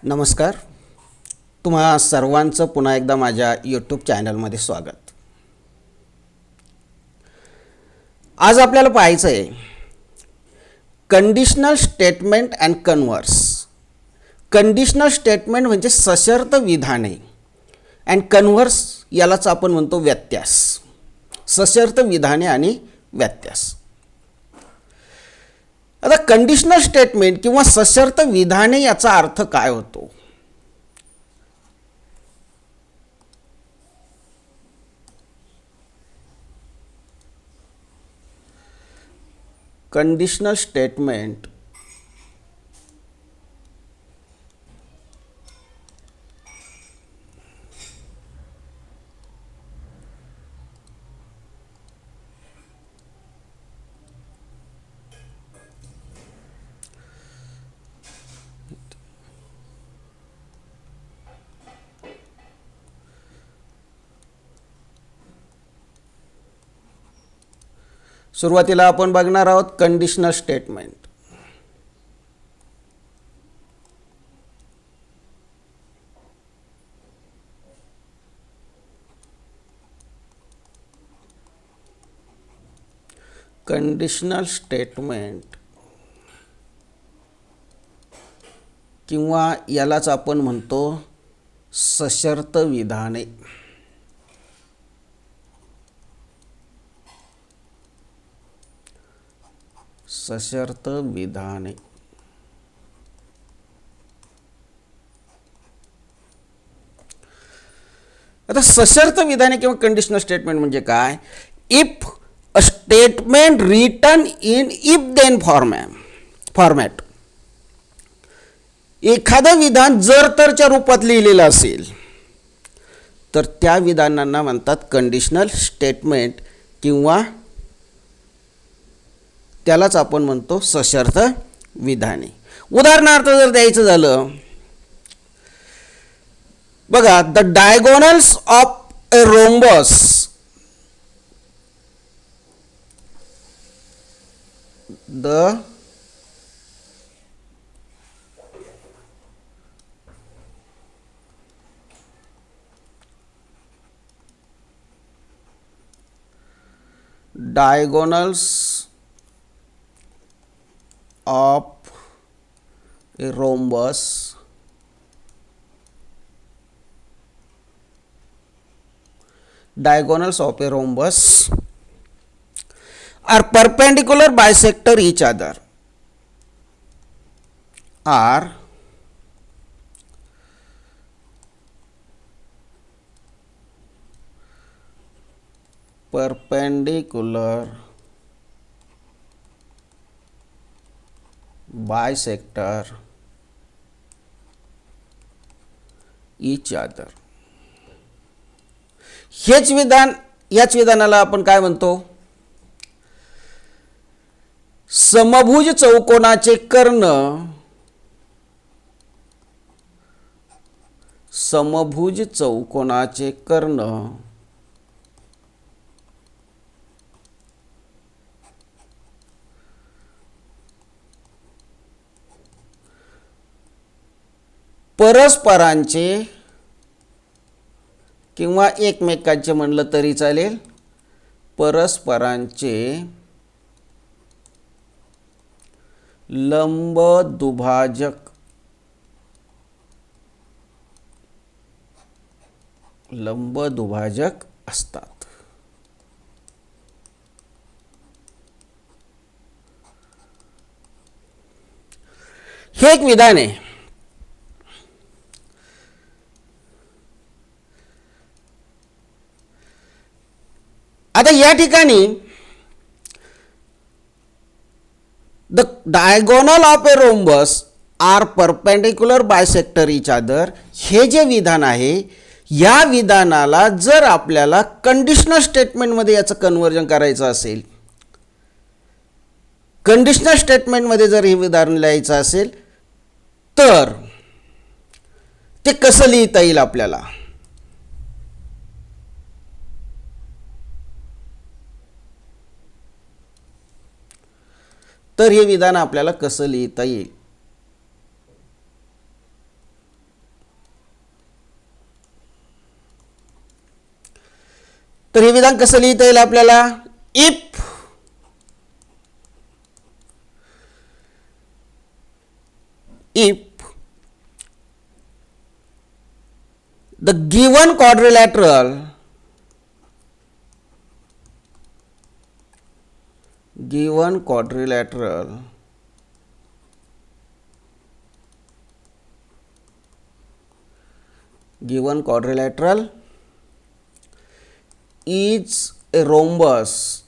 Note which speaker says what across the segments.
Speaker 1: नमस्कार. तुम्हा सर्वांचं पुन्हा एकदा माझ्या यूट्यूब चॅनलमध्ये स्वागत. आज आपल्याला पाहायचं आहे conditional statement and converse. Conditional statement म्हणजे सशर्त विधाने अँड कन्व्हर्स यालाच आपण म्हणतो व्यत्यास. सशर्त विधाने आणि व्यत्यास. आता कंडिशनल स्टेटमेंट किंवा सशर्त विधाने याचा अर्थ काय होतो? कंडिशनल स्टेटमेंट सुरुवातीला आपण बघणार आहोत कंडिशनल स्टेटमेंट. कंडिशनल स्टेटमेंट किंवा यालाच आपण म्हणतो सशर्त विधाने. सशर्त विधाने. आता सशर्त विधाने किंवा कंडिशनल स्टेटमेंट म्हणजे काय? If a statement written in if then format. एखादं विधान जर तरच्या रूपात लिहिलेलं असेल तर त्या विधानांना म्हणतात कंडिशनल स्टेटमेंट किंवा त्यालाच आपण म्हणतो सशर्त विधाने. उदाहरणार्थ जर द्यायचं झालं, बघा, the diagonals of a rhombus the diagonals of a rhombus are perpendicular bisector each other. Are perpendicular bisector each other. हेच विधान, याच विधानाला आपण काय म्हणतो? समभुज चौकोनाचे कर्ण समभुज चौकोनाचे कर्ण परस्परांचे किंवा एकमेकांचे म्हणलं तरी चालेल, परस्परांचे लंब दुभाजक असतात. हे एक विधान आहे. आता या ठिकाणी the diagonal of a rhombus are perpendicular bisector each other हे जे विधान आहे, या विधानाला जर आपल्याला कंडिशनल स्टेटमेंटमध्ये याचं कन्व्हर्जन करायचं असेल, कंडिशनल स्टेटमेंटमध्ये जर हे विधान लिहायचं असेल तर ते कसं लिहिता येईल आपल्याला? तर हे विधान आपल्याला कसं लिहिता येईल? तर हे विधान कसं लिहिता येईल आपल्याला? If the given quadrilateral is a rhombus,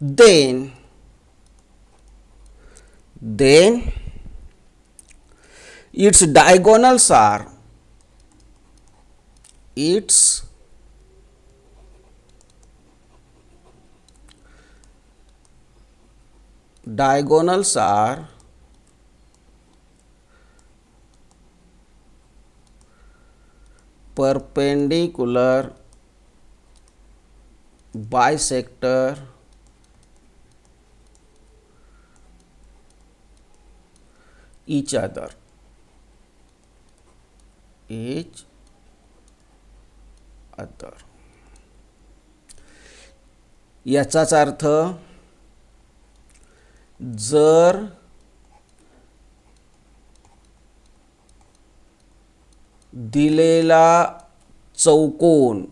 Speaker 1: then its diagonals are perpendicular bisector each other. याचाच अर्थ जर दिलेला चौकोन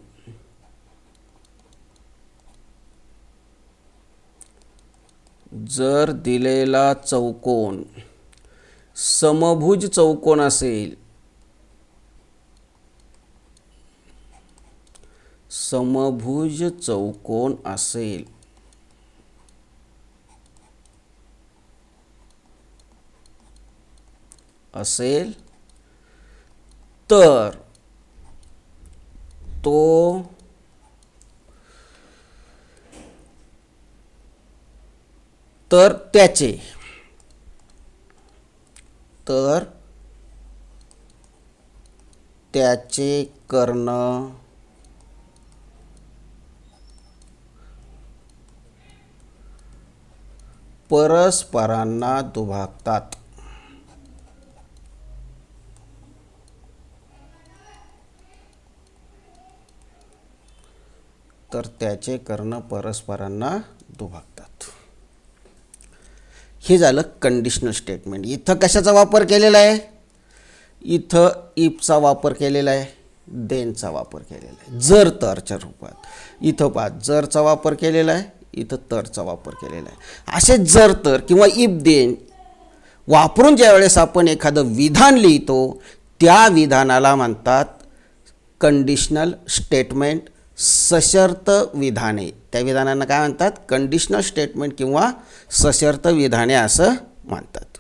Speaker 1: समभुज चौकोन असेल, तर तो त्याचे कर्ण परस्परांना दुभागतात. हे झालं कंडिशनल स्टेटमेंट. इथं कशाचा वापर केलेला आहे? इथं इफचा वापर केलेला आहे, देनचा वापर केलेला आहे, जर तरच्या रूपात. इथं पहा जरचा वापर केलेला आहे, इथं तरचा वापर केलेला आहे. असे जर तर किंवा इफ देन वापरून ज्यावेळेस आपण एखादं विधान लिहितो त्या विधानाला म्हणतात कंडिशनल स्टेटमेंट, सशर्त विधाने. त्या विधानांना काय म्हणतात? कंडिशनल स्टेटमेंट किंवा सशर्त विधाने असं म्हणतात.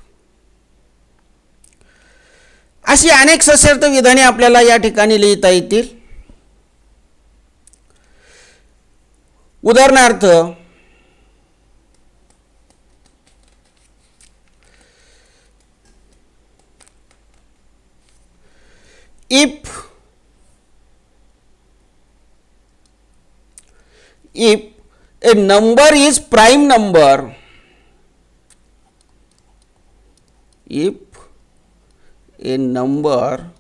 Speaker 1: अशी अनेक सशर्त विधाने आपल्याला या ठिकाणी लिहिता येतील. उदाहरणार्थ if a number is prime number, if a number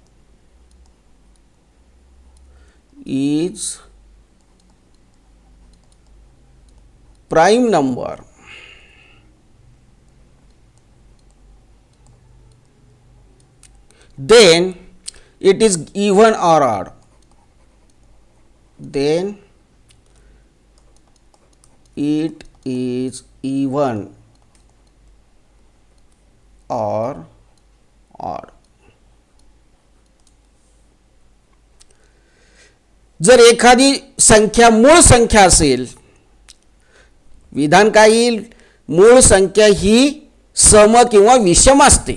Speaker 1: is prime number, then it is even or odd. Then it is even or odd. जर एखादी संख्या मूळ संख्या असेल, विधान काय येईल? मूळ संख्या ही सम किंवा विषम असते.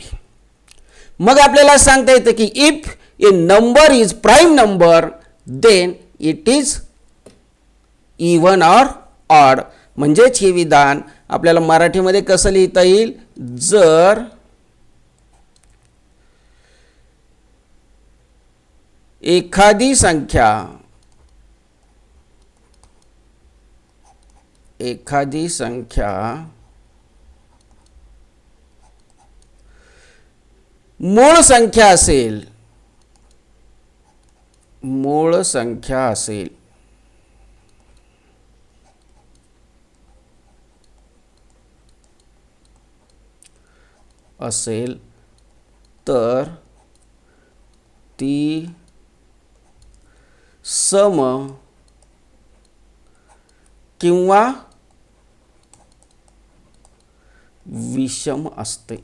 Speaker 1: मग आपल्याला सांगता येतं की if a number is prime number then it is even or odd. म्हणजेच हे विधान आपल्याला मराठीमध्ये कसं लिहिता येईल? जर एखादी संख्या मूळ संख्या असेल तर ती सम किंवा विषम असते.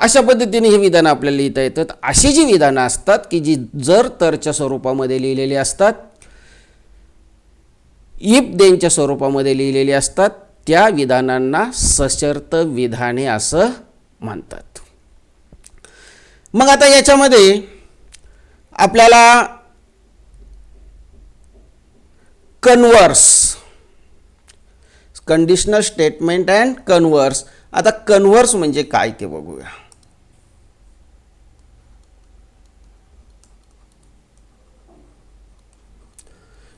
Speaker 1: अशा पद्धतीने हे विधान आपल्याला लिहिता येतात. अशी जी विधानं असतात की जी जर तरच्या स्वरूपामध्ये लिहिलेली असतात, इफ देनच्या स्वरूपामध्ये लिहिलेली असतात, त्या विधानांना सशर्त विधाने असं म्हणतात. मग आता याच्यामध्ये आपल्याला converse, conditional statement and converse. आता कन्व्हर्स म्हणजे काय ते बघूया.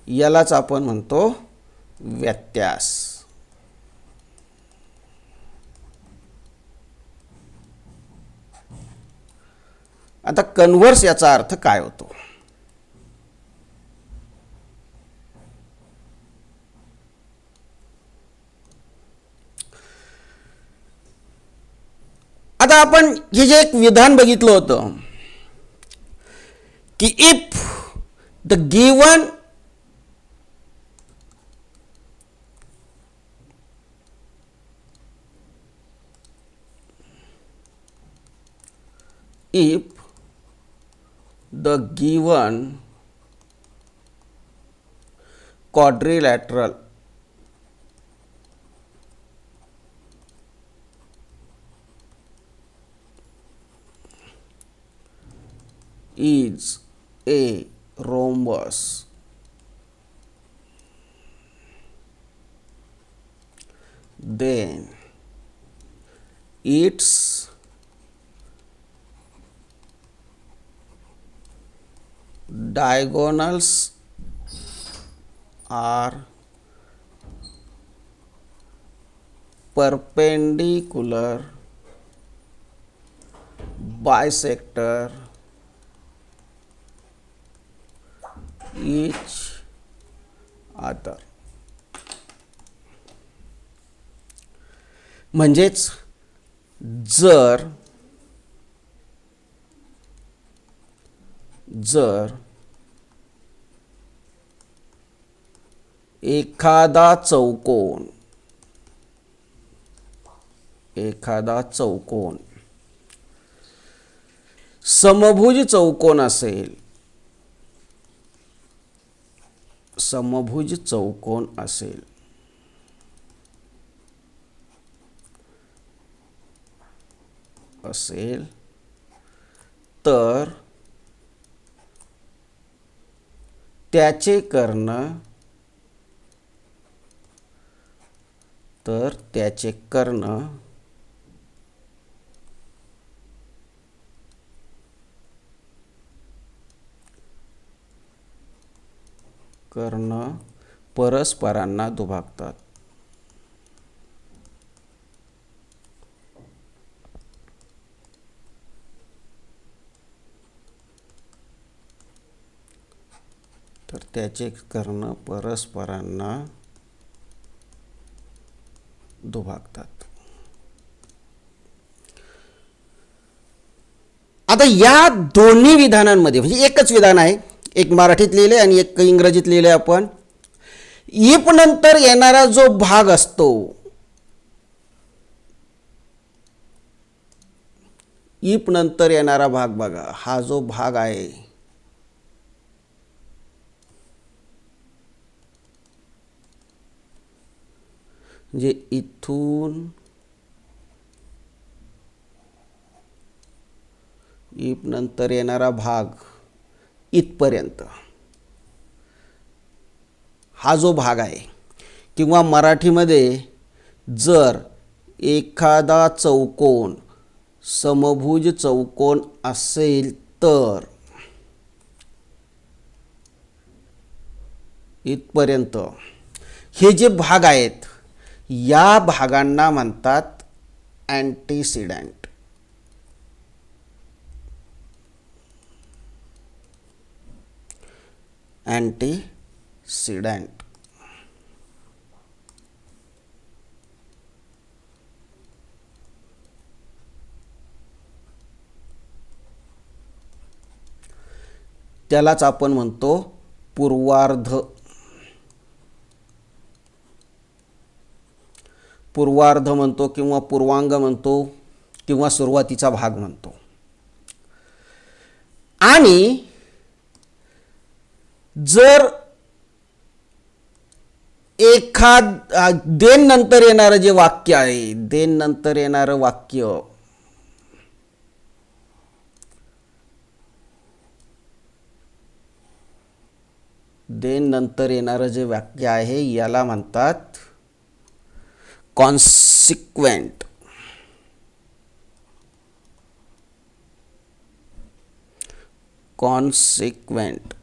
Speaker 1: यालाच आपण म्हणतो व्यत्यास. आता कन्व्हर्स याचा अर्थ काय होतो. आता आपण हे जे एक विधान बघितलं होतं की if the given quadrilateral is a rhombus, then its diagonals are perpendicular bisector each other. म्हणजेच जर एखादा चौकोन समभुज चौकोन असेल तर त्याचे कर्ण परस्परांना दुभागतात. तर त्याचे कर्ण परस्परांना दुभागतात. आता या दोन्ही विधानांमध्ये म्हणजे एकच विधान आहे, एक मराठीत लिहिले आणि एक इंग्रजीत लिहिले आपण. इफ नंतर येणारा जो भाग असतो, इफ नंतर येणारा भाग बघा, हा जो भाग आहे म्हणजे इथून इफ नंतर येणारा भाग इथपर्यंत हा जो भाग आहे, किंवा मराठीमध्ये जर एखादा चौकोन समभुज चौकोन असेल तर इथपर्यंत हे जे भाग आहेत या भागांना म्हणतात अँटीसिडेंट. अँटीसिडेंट. त्यालाच आपण म्हणतो पूर्वार्ध. पूर्वार्ध म्हणतो किंवा पूर्वांग म्हणतो किंवा सुरुवातीचा भाग म्हणतो. आणि जर देन नंतर येणारं जे वाक्य आहे, देन नंतर येणारं वाक्य देन नंतर येणारं जे वाक्य आहे याला म्हणतात कॉन्सिक्वेंट. कॉन्सिक्वेंट.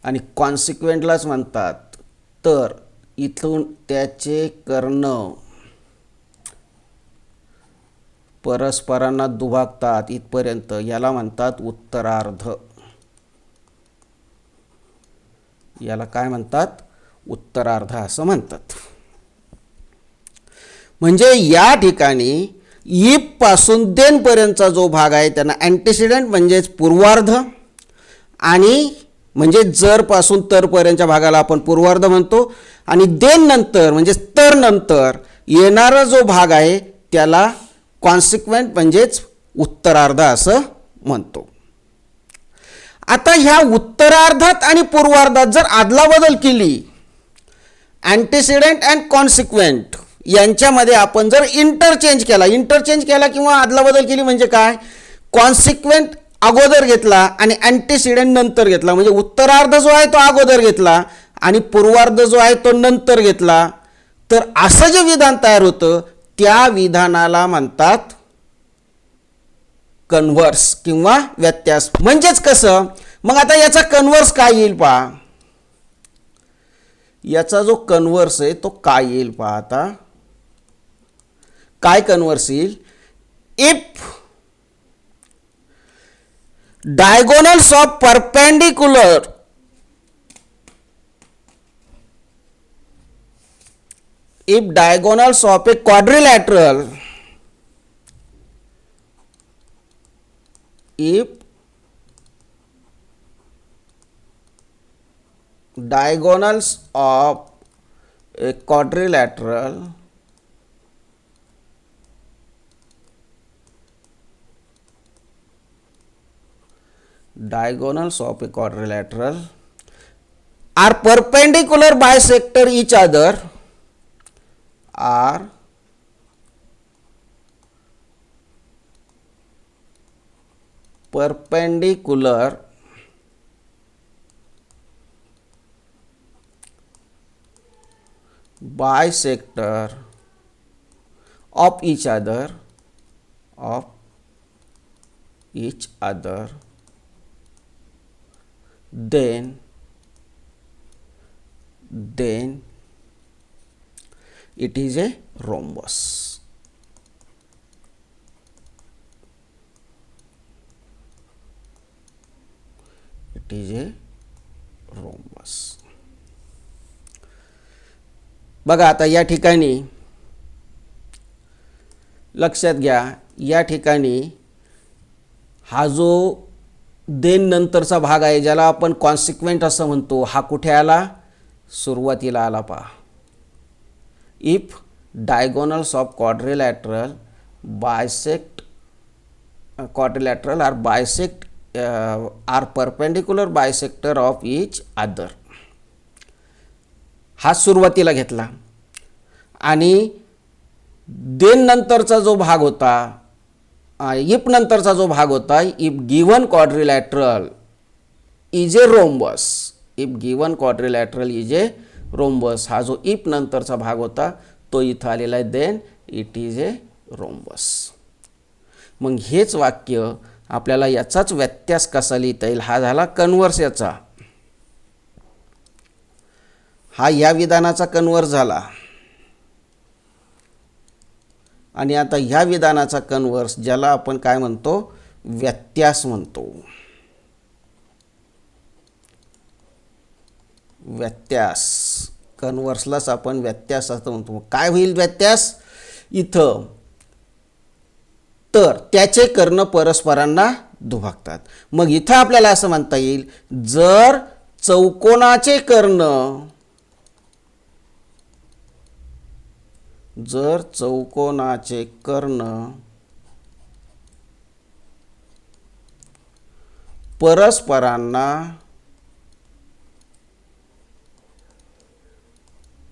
Speaker 1: आणि कॉन्सिक्वेंटलाच म्हणतात तर इथून त्याचे कर्ण परस्परांना दुभागतात इथपर्यंत याला म्हणतात उत्तरार्ध. याला काय म्हणतात? उत्तरार्ध असं म्हणतात. म्हणजे या ठिकाणी इफ पासून देन पर्यंतचा जो भाग आहे त्यांना अँटीसिडेंट म्हणजेच पूर्वार्ध, आणि म्हणजे जर पासून तर पर्यंतच्या भागाला आपण पूर्वार्ध म्हणतो, आणि देन नंतर म्हणजे तर नंतर येणारा जो भाग आहे त्याला कॉन्सिक्वेंट म्हणजेच उत्तरार्ध असं म्हणतो. आता ह्या उत्तरार्धात आणि पूर्वार्धात जर आदलाबदल केली, अँटीसिडेंट अँड कॉन्सिक्वेंट यांच्यामध्ये आपण जर इंटरचेंज केला किंवा आदलाबदल केली म्हणजे काय, कॉन्सिक्वेंट अगोदर घेतला आणि अँटीसिडेंट नंतर घेतला, म्हणजे उत्तरार्ध जो आहे तो अगोदर घेतला आणि पूर्वार्ध जो आहे तो नंतर घेतला, तर असं जे विधान तयार होतं त्या विधानाला म्हणतात कन्व्हर्स किंवा व्यत्यास. म्हणजेच कसं, मग आता याचा कन्व्हर्स काय येईल पहा. याचा जो कन्व्हर्स आहे तो काय येईल पहा. आता काय कन्व्हर्स येईल, if diagonals of perpendicular if diagonals of a quadrilateral if diagonals of a quadrilateral are perpendicular bisector each other are perpendicular bisector of each other then it is a rhombus. It is a rhombus. बघा आता या ठिकाणी लक्षात घ्या, या ठिकाणी हा जो देन नंतरचा भाग आहे ज्याला आपण कॉन्सिक्वेंट असं म्हणतो, हा कुठे आला, सुरुवातीला आला पहा. If diagonals of quadrilateral are perpendicular bisector of each other, हा सुरुवातीला घेतला, आणि देन नंतरचा जो भाग होता, इफ नंतरचा जो भाग होता, if given quadrilateral is a rhombus, if given quadrilateral is a rhombus, हा जो इफ नंतरचा भाग होता तो इथं आलेला आहे, then it is a rhombus. मग हेच वाक्य आपल्याला याचाच व्यत्यास कसा लिहिता येईल, हा झाला कन्व्हर्स याचा. हा या विधानाचा कन्व्हर्स झाला आणि आता ह्या विधानाचा कन्व्हर्स ज्याला आपण काय म्हणतो, व्यत्यास म्हणतो. व्यत्यास, कन्व्हर्सलाच आपण व्यत्यास असं म्हणतो. काय होईल व्यत्यास इथं, तर त्याचे कर्ण परस्परांना दुभागतात. मग इथं आपल्याला असं म्हणता येईल, जर चौकोनाचे कर्ण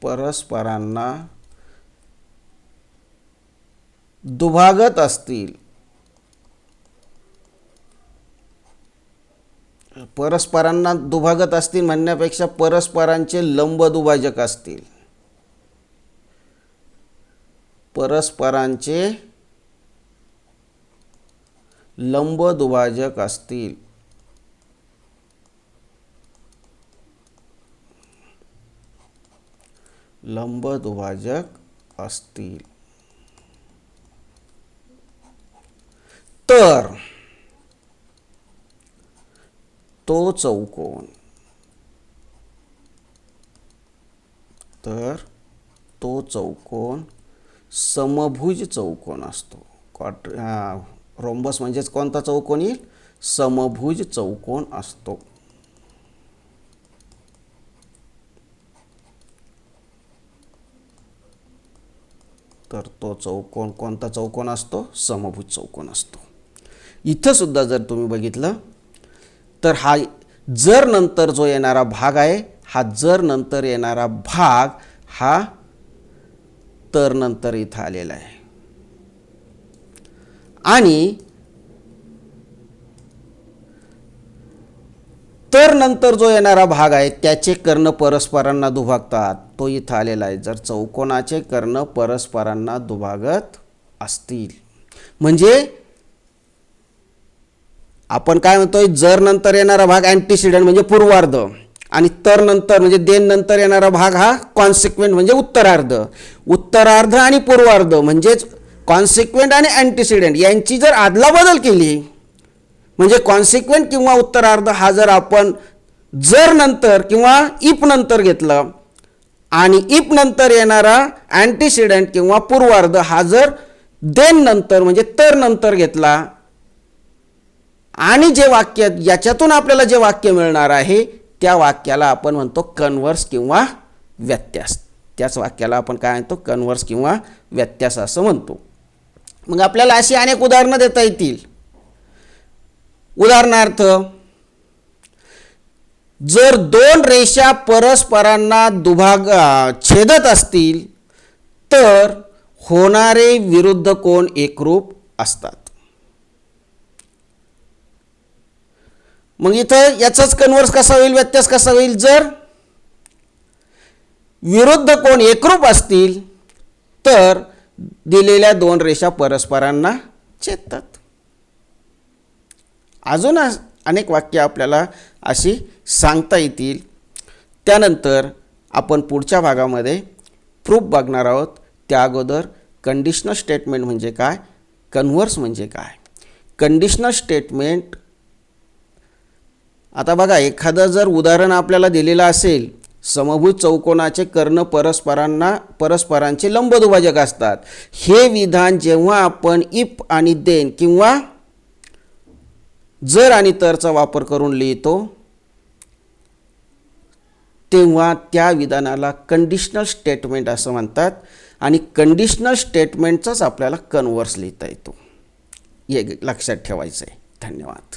Speaker 1: परस्परांना दुभागत असतील, परस्परांना दुभागत असतील म्हणण्यापेक्षा परस्परांचे लंब दुभाजक असतील, परस्परांचे लंब दुभाजक असतील, लंब दुभाजक असतील, तर तो चौकोन समभुज चौकोन असतो. रोम्बस म्हणजेच कोणता चौकोन येईल, समभुज चौकोन असतो. तर तो चौकोन कोणता चौकोन असतो, समभुज चौकोन असतो. इथं सुद्धा जर तुम्ही बघितलं तर हा जर नंतर जो येणारा भाग आहे, हा जर नंतर येणारा भाग हा तर नंतर इथं आलेला आहे. आणि तर नंतर जो येणारा भाग आहे त्याचे कर्ण परस्परांना दुभागतात, तो इथं आलेला आहे. जर चौकोनाचे कर्ण परस्परांना दुभागत असतील, म्हणजे आपण काय म्हणतोय, जर नंतर येणारा भाग अँटीसिडेंट म्हणजे पूर्वार्ध, आणि तर नंतर म्हणजे देन नंतर येणारा भाग हा कॉन्सिक्वेंट म्हणजे उत्तरार्ध. उत्तरार्ध आणि पूर्वार्ध म्हणजेच कॉन्सिक्वेंट आणि अँटीसिडेंट यांची जर आदलाबदल केली, म्हणजे कॉन्सिक्वेंट किंवा उत्तरार्ध हा जर आपण जर नंतर किंवा इफ नंतर घेतलं, आणि इफ नंतर येणारा अँटीसिडेंट किंवा पूर्वार्ध हा जर देन नंतर म्हणजे तर नंतर घेतला, आणि जे वाक्य याच्यातून आपल्याला जे वाक्य मिळणार आहे त्या वाक्याला आपण म्हणतो कन्व्हर्स किंवा व्यत्यास. त्याच वाक्याला आपण काय म्हणतो, कन्व्हर्स किंवा व्यत्यास असं म्हणतो. मग आपल्याला अशी अनेक उदाहरणं देता येतील. उदाहरणार्थ, जर दोन रेषा परस्परांना छेदत असतील तर होणारे विरुद्ध कोन एकरूप असतात. मग इथं याचाच कन्व्हर्स कसा होईल, व्यत्यास कसा होईल, जर विरुद्ध कोन एकरूप असतील तर दिलेल्या दोन रेषा परस्परांना छेदतात. अजून अनेक वाक्य आपल्याला अशी सांगता येतील. त्यानंतर आपण पुढच्या भागामध्ये प्रूफ बघणार आहोत. त्या अगोदर कंडिशनल स्टेटमेंट म्हणजे काय, कन्व्हर्स म्हणजे काय. कंडिशनल स्टेटमेंट, आता बघा, एखादं जर उदाहरण आपल्याला दिलेलं असेल, समभुज चौकोनाचे कर्ण परस्परांचे लंब दुभाजक असतात, हे विधान जेव्हा आपण इफ आणि देन किंवा जर आणि तरचा वापर करून लिहितो तेव्हा त्या विधानाला कंडिशनल स्टेटमेंट असं म्हणतात. आणि कंडिशनल स्टेटमेंटचाच आपल्याला कन्व्हर्स लिहिता येतो, हे लक्षात ठेवायचं आहे. धन्यवाद.